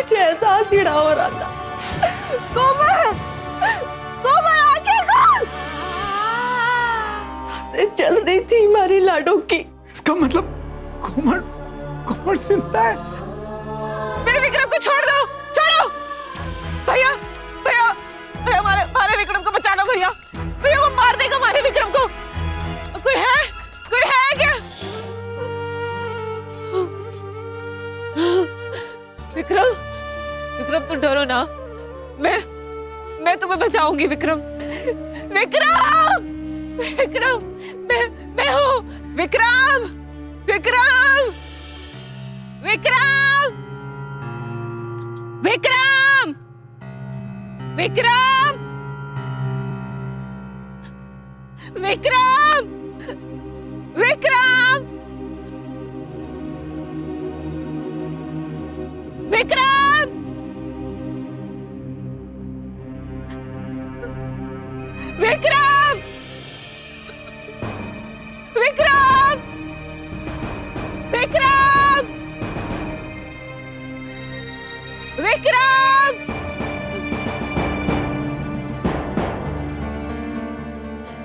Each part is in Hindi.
मुझे एहसास ही ना हो रहा था। कोमल, कोमल आगे कौन? सांसें चल रही थी हमारी लाडो की। इसका मतलब कोमल, कोमल जिंदा है। मेरे विक्रम को छोड़ दो, छोड़ो। भैया, भैया, भैया हमारे विक्रम को बचाना भैया। भैया वो मार देगा हमारे विक्रम को। कोई है क्या? विक्रम, विक्रम तुम डरो ना, मैं तुम्हें बचाऊंगी विक्रम। विक्रम, विक्रम, मैं हूँ विक्रम, विक्रम, विक्रम, विक्रम, विक्रम, विक्रम, विक्रम, विक्रम, विक्रम, विक्रम, विक्रम, विक्रम,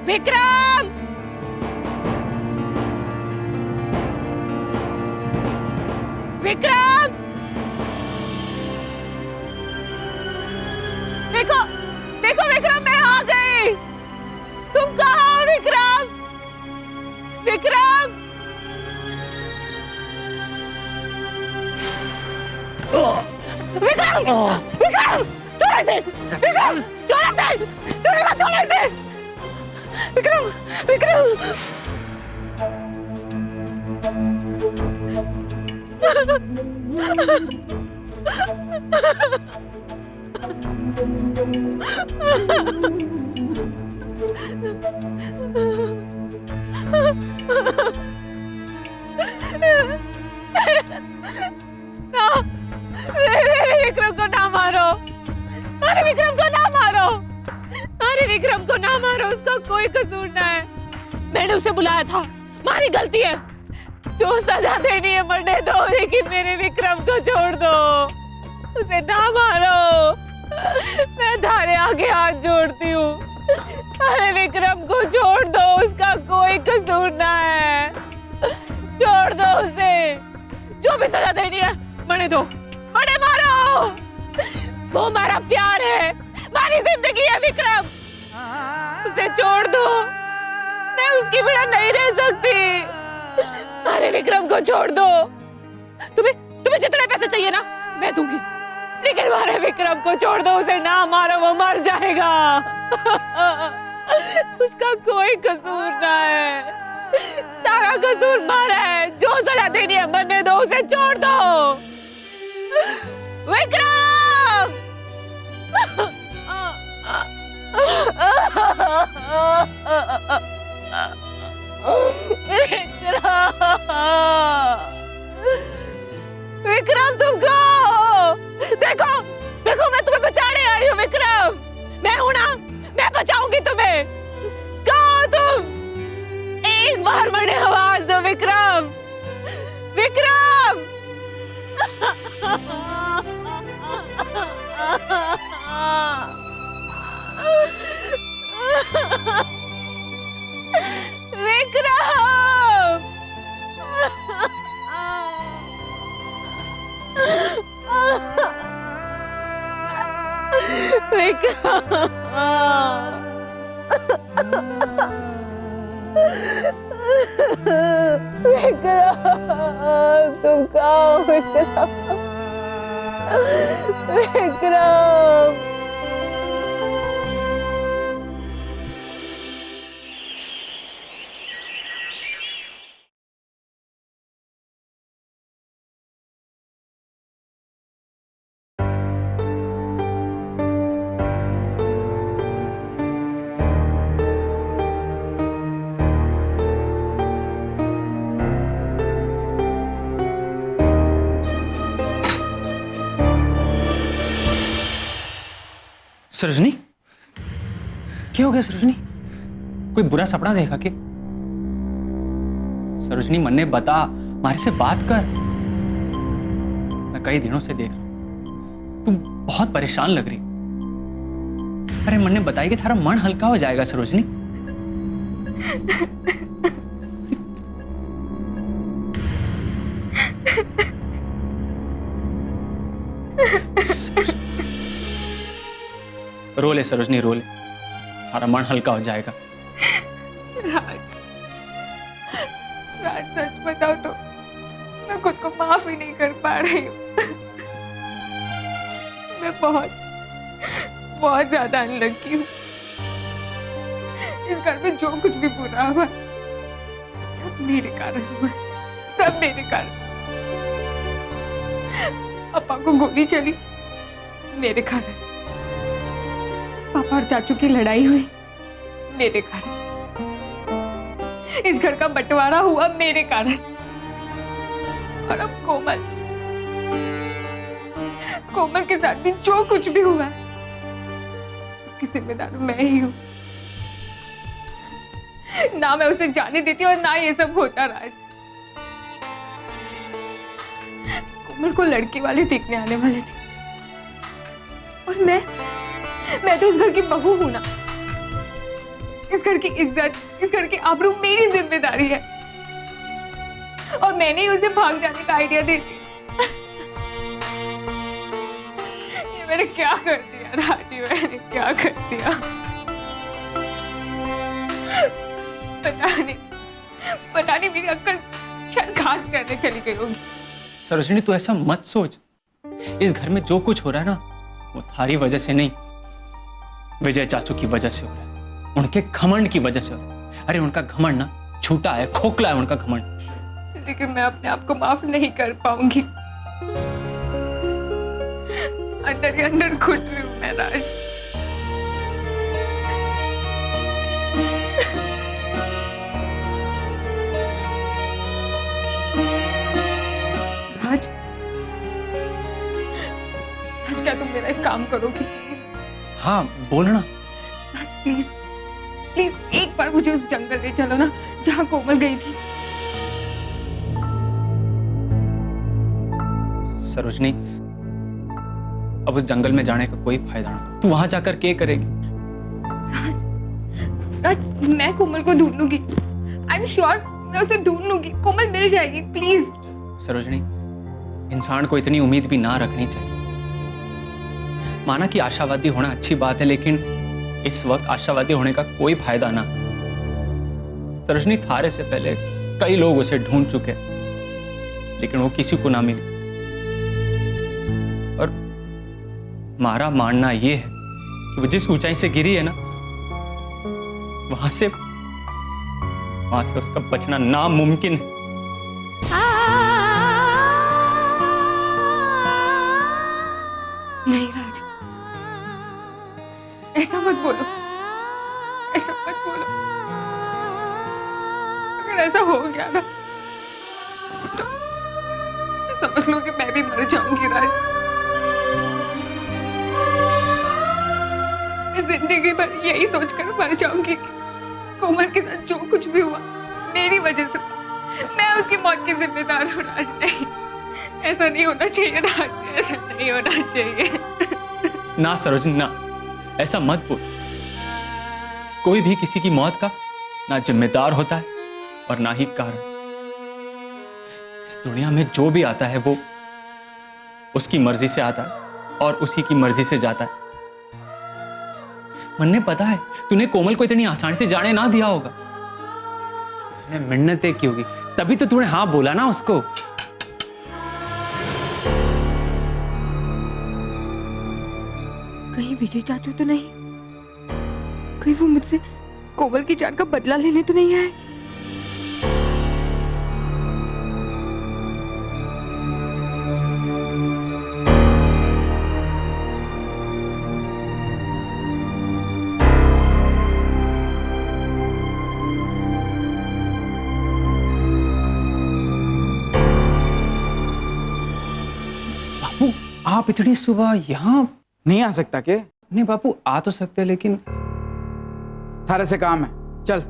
विक्रम, विक्रम, देखो देखो विक्रम, मैं आ गई। तुम कहाँ हो विक्रम? विक्रम, विक्रम, विक्रम, छोड़ इसे, विक्रम, छोड़ इसे, छोड़ेगा, छोड़ इसे, विक्रम, विक्रम। मेरे विक्रम को ना मारो, अरे विक्रम को ना मारो, अरे विक्रम को ना मारो, उसका कोई कसूर ना है। मैंने उसे बुलाया था, हमारी गलती है। जो सजा देनी है मरने दो, लेकिन मेरे विक्रम को छोड़ दो, उसे ना मारो। मैं थारे आगे हाथ जोड़ती हूँ, अरे विक्रम को छोड़ दो, उसका कोई कसूर ना है। छोड़ दो उसे, जो भी सजा देनी है मरने दो, मरने मारो। वो हमारा प्यार है, हमारी जिंदगी है विक्रम, उसे छोड़ दो, मैं उसकी बिना नहीं रह सकती। अरे विक्रम को छोड़ दो। तुम्हें जितने पैसे चाहिए ना मैं दूंगी, लेकिन हमारे विक्रम को छोड़ दो, उसे ना मारो, वो मर जाएगा। उसका कोई कसूर ना है, सारा कसूर मारा है। जो सजा देनी है मरने दो, उसे छोड़ दो। विक्रम, विक्रम तुम कहो, देखो देखो मैं तुम्हें बचाने आई हूँ विक्रम, मैं हूं ना, मैं बचाऊंगी तुम्हें। कहो तुम, एक बार मरने आवाज दो विक्रम, विक्रम। विक्रम, विक्रम, तुम कहाँ हो विक्रम, विक्रम। सरोजनी, क्या हो गया सरोजनी? कोई बुरा सपना देखा क्या? सरोजनी मन्ने बता, हमारे से बात कर। मैं कई दिनों से देख रहा हूं, तू बहुत परेशान लग रही। अरे मन ने बताई कि थारा मन हल्का हो जाएगा सरोजनी। रो ले सरोजनी, रो ले, थारा मन हल्का हो जाएगा। राज, राज सच बताओ तो मैं खुद को माफ ही नहीं कर पा रही हूँ। मैं बहुत बहुत ज्यादा अनलकी हूँ। इस घर में जो कुछ भी बुरा हुआ सब मेरे कारण हुआ, सब मेरे कारण। पापा को गोली चली मेरे कारण, पापा और चाचू की लड़ाई हुई मेरे कारण, इस घर का बंटवारा हुआ मेरे कारण, और अब कोमल के साथ भी जो कुछ भी हुआ उसकी जिम्मेदार मैं ही हूँ। ना मैं उसे जाने देती और ना ये सब होता। राज, कोमल को लड़की वाले देखने आने वाले थे, और मैं तो इस घर की बहू हूं ना। इस घर की इज्जत, इस घर की आबरू मेरी जिम्मेदारी है, और मैंने ही उसे भाग जाने का आइडिया दे दिया। ये मैंने क्या कर दिया राजी, मैंने क्या कर दिया? पता नहीं मेरी अक्ल शायद घास चरने चली गई होगी। सरोजनी तू ऐसा मत सोच। इस घर में जो कुछ हो रहा है ना, वो थारी वजह से नहीं, विजय चाचू की वजह से हो रहा है, उनके घमंड की वजह से हो रहा है। अरे उनका घमंड ना झूठा है, खोखला है उनका घमंड। लेकिन मैं अपने आप को माफ नहीं कर पाऊंगी। अंदर ही अंदर खुद भी हूं मैं राज। राज, राज क्या तुम मेरा एक काम करोगी प्लीज? हाँ बोलना। राज प्लीज, प्लीज एक बार मुझे उस जंगल ले चलो ना जहाँ कोमल गई थी। सरोजनी अब उस जंगल में जाने का कोई फायदा नहीं। तू वहां जाकर क्या करेगी? राज, राज मैं कोमल को ढूंढ लूंगी। आई एम श्योर मैं उसे ढूंढ लूंगी। कोमल मिल जाएगी प्लीज। सरोजनी इंसान को इतनी उम्मीद भी ना रखनी चाहिए। माना कि आशावादी होना अच्छी बात है, लेकिन इस वक्त आशावादी होने का कोई फायदा ना। सरोजनी थारे से पहले कई लोग उसे ढूंढ चुके, लेकिन वो किसी को ना मिली। और हमारा मानना यह है कि वो जिस ऊंचाई से गिरी है ना, वहां से उसका बचना नामुमकिन है। नहीं राज, ऐसा मत बोलो, ऐसा मत बोलो। अगर ऐसा हो गया ना तो समझ लो कि मैं भी मर जाऊंगी राज। मैं जिंदगी भर यही सोचकर मर जाऊंगी कि कोमल के साथ जो कुछ भी हुआ मेरी वजह से, मैं उसकी मौत की जिम्मेदार हूँ। राज नहीं, ऐसा नहीं होना चाहिए राज, ऐसा नहीं होना चाहिए। ना सरोजनी ना, ऐसा मत बोल। कोई भी किसी की मौत का ना जिम्मेदार होता है और ना ही कारण। इस दुनिया में जो भी आता है वो उसकी मर्जी से आता है और उसी की मर्जी से जाता है। मन्ने पता है तूने कोमल को इतनी आसानी से जाने ना दिया होगा। उसने मिन्नतें की होगी, तभी तो तूने हाँ बोला ना उसको। कहीं विजय चाचू तो नहीं, कहीं वो मुझसे कोमल की जान का बदला लेने तो नहीं आए? बापू आप इतनी सुबह यहाँ नहीं आ सकता के? नहीं बापू आ तो सकते, लेकिन थारे से काम है, चल।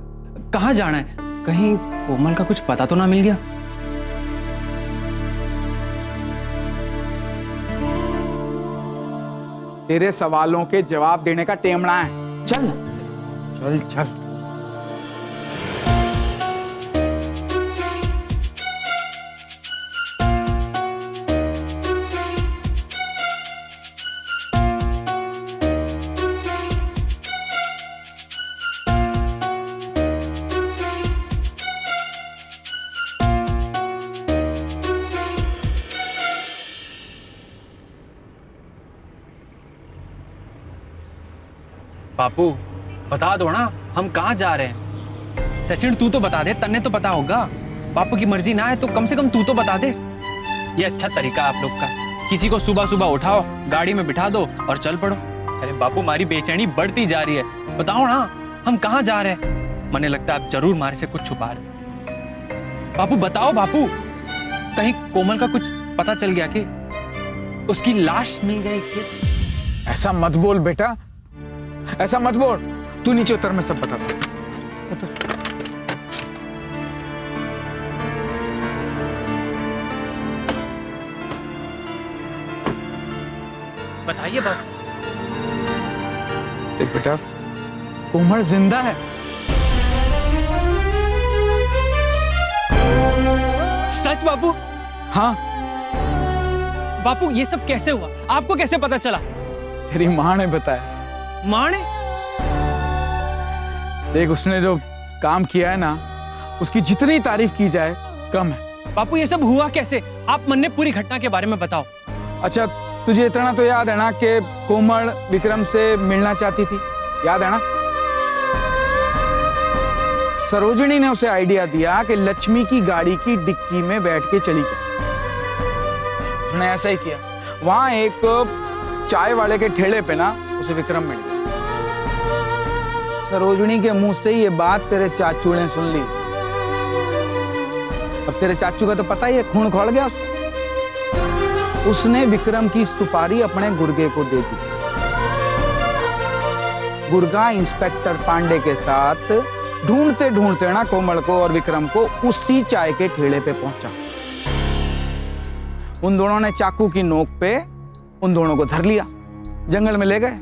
कहाँ जाना है? कहीं कोमल का कुछ पता तो ना मिल गया? तेरे सवालों के जवाब देने का टेमना है। चल चल चल। बापू बता दो ना, हम कहाँ जा रहे हैं। सचिन तू तो बता दे, तन्ने तो पता होगा। बापू की मर्जी ना है तो कम से कम तू तो बता दे। ये अच्छा तरीका है आप लोग का, किसी को सुबह सुबह उठाओ, गाड़ी में बिठा दो और चल पड़ो। अरे बापू हमारी बेचैनी बढ़ती जा रही है, बताओ ना हम कहाँ जा रहे हैं। मने लगता है आप जरूर हमारे से कुछ छुपा रहे। बापू बताओ बापू, कहीं कोमल का कुछ पता चल गया कि उसकी लाश मिल गई कि? ऐसा मत बोल बेटा, ऐसा मत बोल। तू नीचे उतर, मैं सब बताता हूं। उतर। बताइए बापू। देख बेटा, कोमल जिंदा है। सच बापू? हाँ। बापू ये सब कैसे हुआ, आपको कैसे पता चला? तेरी माँ ने बताया। माँ ने? देख, उसने जो काम किया है ना, उसकी जितनी तारीफ की जाए कम है। बापू ये सब हुआ कैसे? आप मन ने पूरी घटना के बारे में बताओ। अच्छा, तुझे इतना तो याद है ना कि कोमल विक्रम से मिलना चाहती थी, याद है ना? सरोजिनी ने उसे आइडिया दिया कि लक्ष्मी की गाड़ी की डिक्की में बैठ के चली जाए। उसने ऐसा ही किया। वहां एक चाय वाले के ठेले पे ना उसे विक्रम मिल गया। सरोजिनी के मुंह से ये बात तेरे चाचू ने सुन ली। अब तेरे चाचू का तो पता ही है, खून खौल गया उसका। उसने विक्रम की सुपारी अपने गुर्गे को दे दी। गुर्गा इंस्पेक्टर पांडे के साथ ढूंढते ढूंढते ना कोमल को और विक्रम को उसी चाय के ठेले पे पहुंचा। उन दोनों ने चाकू की नोक पे उन दोनों को धर लिया, जंगल में ले गए।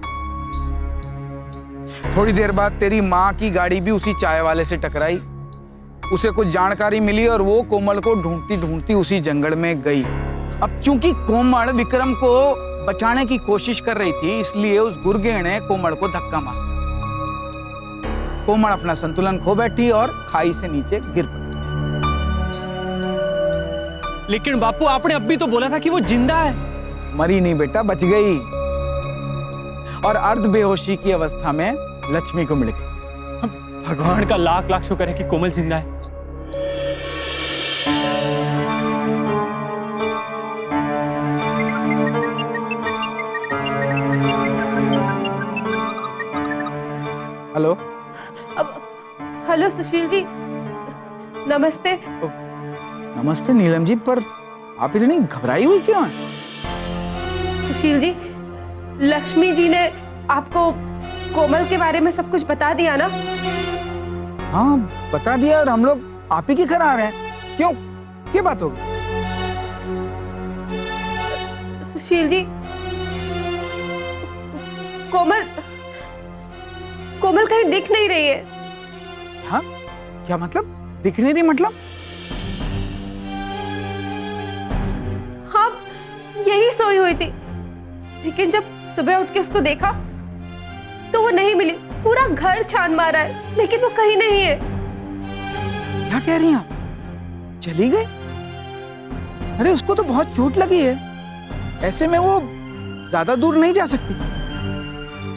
थोड़ी देर बाद तेरी माँ की गाड़ी भी उसी चाय वाले से टकराई। उसे कुछ जानकारी मिली और वो कोमल को ढूंढती ढूंढती उसी जंगल में गई। अब चूंकि कोमल विक्रम को बचाने की कोशिश कर रही थी, इसलिए उस गुर्गे ने कोमल को धक्का मारा। कोमल अपना संतुलन खो बैठी और खाई से नीचे गिर पड़ी। लेकिन बापू आपने अभी तो बोला था कि वो जिंदा है। मरी नहीं बेटा, बच गई और अर्ध बेहोशी की अवस्था में लक्ष्मी को मिल गई। भगवान का लाख लाख शुक्र है कि कोमल जिंदा है। हेलो। हेलो सुशील जी, नमस्ते। नमस्ते नीलम जी, पर आप इतनी घबराई हुई क्यों हैं? सुशील जी, लक्ष्मी जी ने आपको कोमल के बारे में सब कुछ बता दिया ना? हाँ बता दिया, और हम लोग आप ही की घर आ रहे हैं। क्यों, क्या बात होगी? सुशील जी, कोमल कहीं दिख नहीं रही है। हाँ, क्या मतलब? दिख नहीं रही मतलब? हाँ, यही सोई हुई थी, लेकिन जब सुबह उठ के उसको देखा तो वो नहीं मिली। पूरा घर छान मारा है, लेकिन वो कहीं नहीं है। क्या कह रही हैं आप? चली गई? अरे उसको तो बहुत चोट लगी है, ऐसे में वो ज्यादा दूर नहीं जा सकती।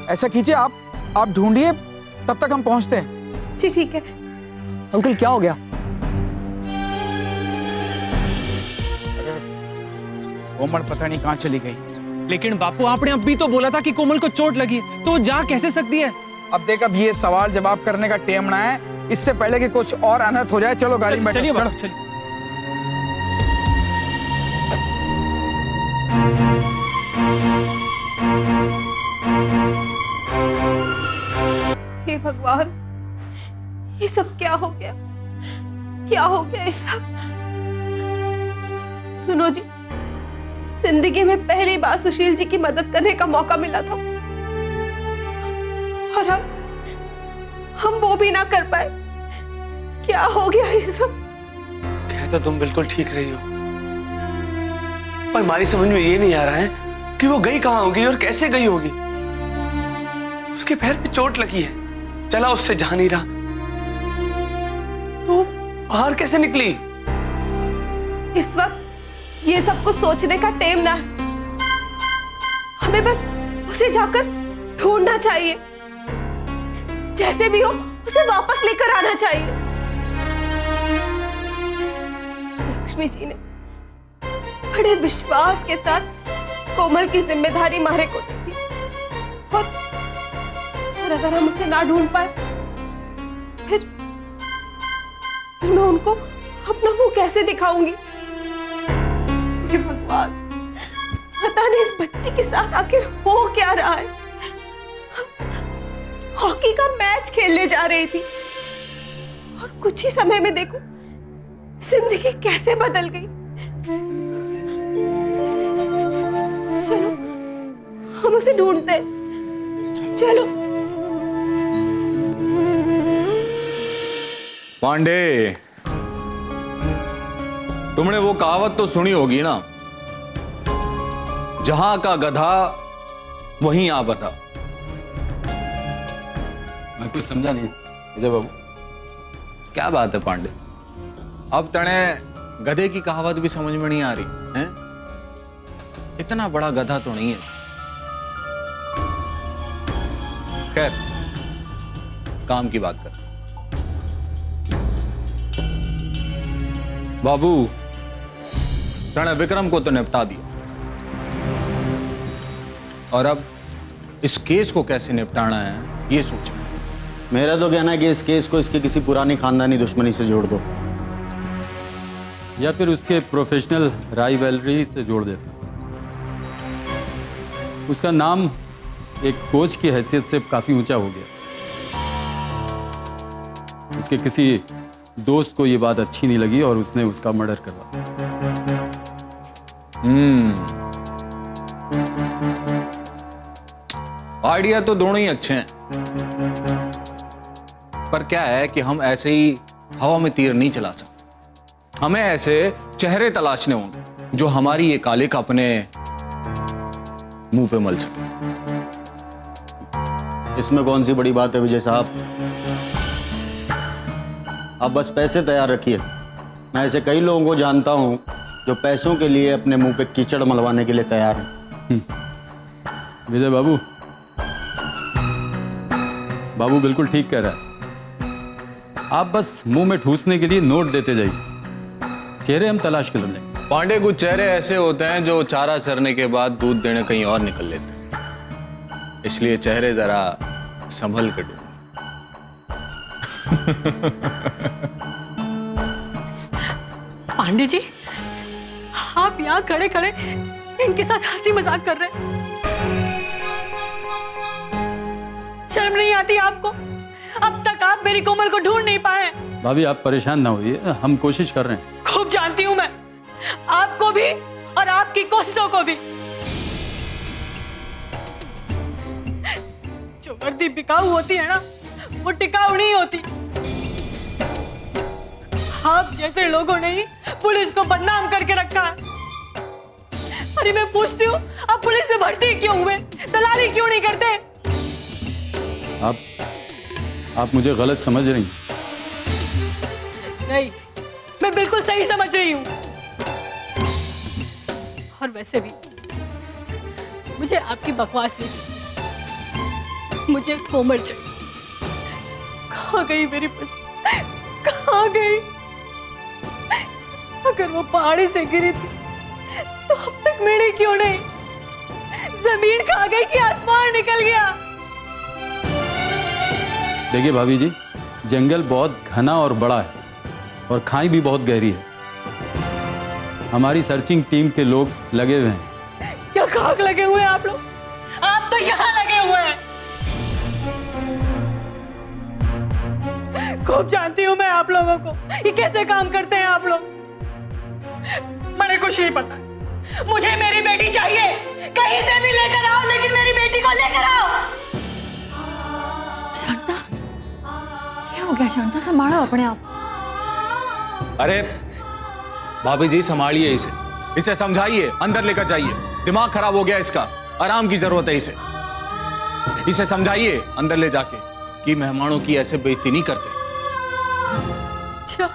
ऐसा कीजिए, आप ढूंढिए, तब तक हम पहुंचते हैं। जी ठीक है। अंकल क्या हो गया? कोमल पता नहीं कहां चली गई। लेकिन बापू आपने अभी तो बोला था कि कोमल को चोट लगी है, तो वो जा कैसे सकती है? अब देख, अब ये सवाल जवाब करने का टेम ना है, इससे पहले कि कुछ और अनर्थ हो जाए। चलो गाड़ी में बैठो। चलिए चलो। बापू, चलिए। हे भगवान, ये सब क्या हो गया? क्या हो गया ये सब? सुनो जी, जिंदगी में पहली बार सुशील जी की मदद करने का मौका मिला था और हम वो भी ना कर पाए। क्या हो गया ये सब? कहता तुम बिल्कुल ठीक रही हो, पर हमारी समझ में ये नहीं आ रहा है कि वो गई कहाँ होगी और कैसे गई होगी। उसके पैर पे चोट लगी है, चला उससे जा नहीं रहा, तो बाहर कैसे निकली? इस वक्त ये सब कुछ सोचने का टाइम ना है। हमें बस उसे जाकर ढूंढना चाहिए, जैसे भी हो उसे वापस लेकर आना चाहिए। लक्ष्मी जी ने बड़े विश्वास के साथ कोमल की जिम्मेदारी मारे को दी थी और अगर हम उसे ना ढूंढ पाए फिर मैं उनको अपना मुंह कैसे दिखाऊंगी? हे भगवान, पता नहीं इस बच्ची के साथ आखिर हो क्या रहा है। हॉकी का मैच खेलने जा रही थी और कुछ ही समय में देखो जिंदगी कैसे बदल गई। चलो हम उसे ढूंढते हैं, चलो। पांडे, तुमने वो कहावत तो सुनी होगी ना, जहां का गधा वहीं आ बधा। मैं कुछ समझा नहीं विजय बाबू। क्या बात है पांडे, अब तने गधे की कहावत भी समझ में नहीं आ रही हैं? इतना बड़ा गधा तो नहीं है। खैर, काम की बात कर। बाबू, तने विक्रम को तो निपटा दिया, और अब इस केस को कैसे निपटाना है ये सोचो। मेरा तो कहना है कि इस केस को इसके किसी पुरानी खानदानी दुश्मनी से जोड़ दो, या फिर उसके प्रोफेशनल राइवलरी से जोड़ देते। उसका नाम एक कोच की हैसियत से काफी ऊंचा हो गया। उसके किसी दोस्त को ये बात अच्छी नहीं लगी और उसने उसका मर्डर करवा। आइडिया तो दोनों ही अच्छे हैं, पर क्या है कि हम ऐसे ही हवा में तीर नहीं चला सकते। हमें ऐसे चेहरे तलाशने होंगे जो हमारी ये कालिक अपने मुंह पे मल सके। इसमें कौन सी बड़ी बात है विजय साहब, आप बस पैसे तैयार रखिए। मैं ऐसे कई लोगों को जानता हूं जो पैसों के लिए अपने मुंह पे कीचड़ मलवाने के लिए तैयार हैं। विजय बाबू, बाबू बिल्कुल ठीक कह रहा है। आप बस मुंह में ठूसने के लिए नोट देते जाइए, चेहरे हम तलाश कर लेंगे। पांडे, कुछ चेहरे ऐसे होते हैं जो चारा चरने के बाद दूध देने कहीं और निकल लेते हैं, इसलिए चेहरे जरा संभल कर ढूंढो। पांडे जी, आप यहाँ खड़े खड़े इनके साथ हंसी मजाक कर रहे हैं। शर्म नहीं आती आपको? अब तक आप मेरी कोमल को ढूंढ नहीं पाए। भाभी, आप परेशान ना होइए, हम कोशिश कर रहे हैं। खूब जानती हूं मैं आपको भी और आपकी कोशिशों को भी। जो वर्दी बिकाऊ होती है ना, वो टिकाऊ नहीं होती। आप जैसे लोगों ने ही पुलिस को बदनाम करके रखा है। अरे मैं पूछती हूँ, आप पुलिस में भर्ती क्यों हुए? दलाली क्यों नहीं करते? आप मुझे गलत समझ रही हैं। नहीं, मैं बिल्कुल सही समझ रही हूँ। और वैसे भी मुझे आपकी बकवास नहीं चाहिए, मुझे कोमल चाहिए। कहाँ गई मेरी पुलिस? कहाँ गई? अगर वो पहाड़ी से गिरी थी तो अब तक मिली क्यों नहीं? जमीन खा गई कि आसमान निकल गया? देखिए भाभी जी, जंगल बहुत घना और बड़ा है और खाई भी बहुत गहरी है। हमारी सर्चिंग टीम के लोग लगे हुए हैं। क्या खाक लगे हुए हैं आप लोग? आप तो यहाँ लगे हुए हैं। खूब जानती हूँ मैं आप लोगों को, ये कैसे काम करते हैं आप लोग। मैंने कुछ नहीं पता, मुझे मेरी बेटी चाहिए, कहीं से भी लेकर आओ, लेकिन मेरी बेटी को लेकर आओ। शांता, क्या हो गया शांता? संभालो अपने आप। अरे भाभी जी संभालिए इसे, इसे समझाइए, अंदर लेकर जाइए, दिमाग खराब हो गया इसका, आराम की जरूरत है इसे। इसे समझाइए अंदर ले जाके कि मेहमानों की ऐसे बेइज्जती नहीं करते। अच्छा,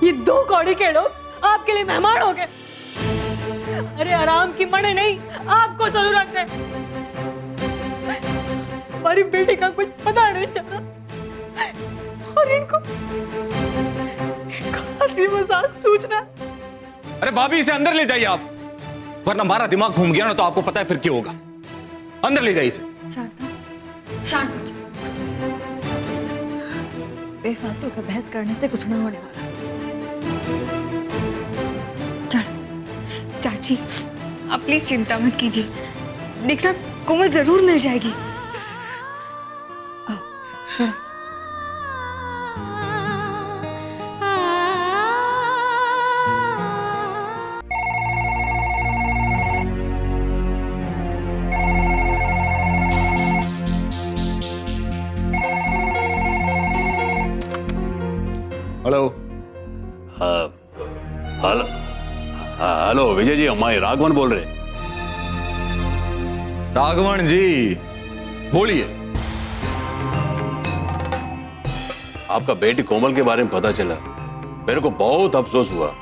ये 2 कौड़ी के लोग आपके लिए मेहमान हो गए? अरे आराम की मणे नहीं, आपको जरूरत है। हमारी बेटी का कुछ पता नहीं चल रहा और इनको हंसी मजाक सूझना है। अरे भाभी इसे अंदर ले जाइए आप, वरना हमारा दिमाग घूम गया ना तो आपको पता है फिर क्या होगा। अंदर ले जाइए इसे। शांता, शांत हो जाओ। बेफालतू का बहस करने से कुछ ना होने वाला। चल। चाची, आप प्लीज चिंता मत कीजिए, देखना कोमल जरूर मिल जाएगी। आओ, चलो। Hello. Hello, hello Vijay ji, हमारे राघवन बोल रहे। राघवन जी बोलिए। आपका बेटी कोमल के बारे में पता चला, मेरे को बहुत अफसोस हुआ।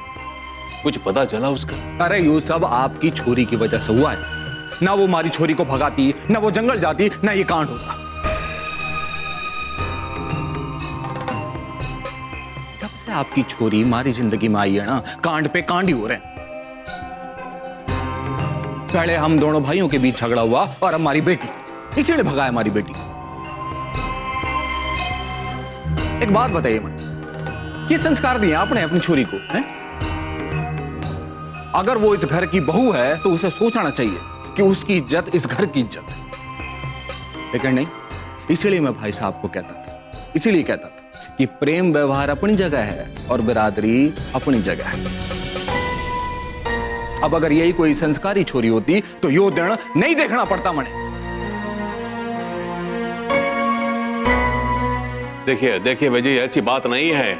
कुछ पता चला उसका? अरे ये सब आपकी छोरी की वजह से हुआ है। ना वो हमारी छोरी को भगाती, ना वो जंगल जाती, ना ये कांड होता। जब से आपकी छोरी हमारी जिंदगी में आई है ना, कांड पे कांड ही हो रहे हैं। पहले हम दोनों भाइयों के बीच झगड़ा हुआ और हमारी बेटी, इसी ने भगाया हमारी बेटी। एक बात बताइए मैडम, ये संस्कार दिए आपने अपनी छोरी को हैं? अगर वो इस घर की बहू है तो उसे सोचना चाहिए कि उसकी इज्जत इस घर की इज्जत है, लेकिन नहीं। इसीलिए मैं भाई साहब को कहता था, इसीलिए कहता था कि प्रेम व्यवहार अपनी जगह है और बिरादरी अपनी जगह है। अब अगर यही कोई संस्कारी छोरी होती तो यो दिन नहीं देखना पड़ता मने। देखिए देखिए विजय, ऐसी बात नहीं है।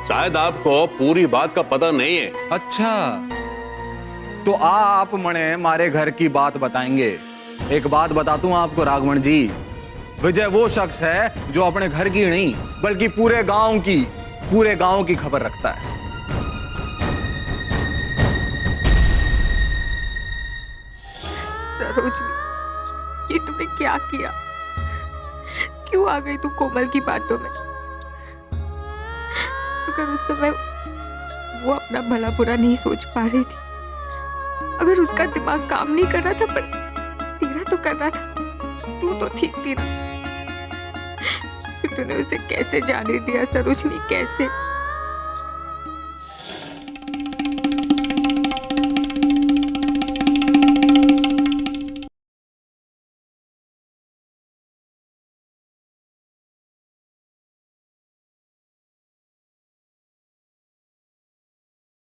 शायद आपको पूरी बात का पता नहीं है। अच्छा, तो आप मने हमारे घर की बात बताएंगे। एक बात बताता हूं आपको राघवन जी, विजय वो शख्स है जो अपने घर की नहीं बल्कि पूरे गांव की खबर रखता है। सरोजनी, ये तुमने क्या किया? क्यों आ गई तू कोमल की बातों में? अगर उस समय वो अपना भला बुरा नहीं सोच पा रही थी, अगर उसका दिमाग काम नहीं कर रहा था, पर तेरा तो कर रहा था, तू तो ठीक थी ना? फिर तूने उसे कैसे जाने दिया सरोजनी, कैसे?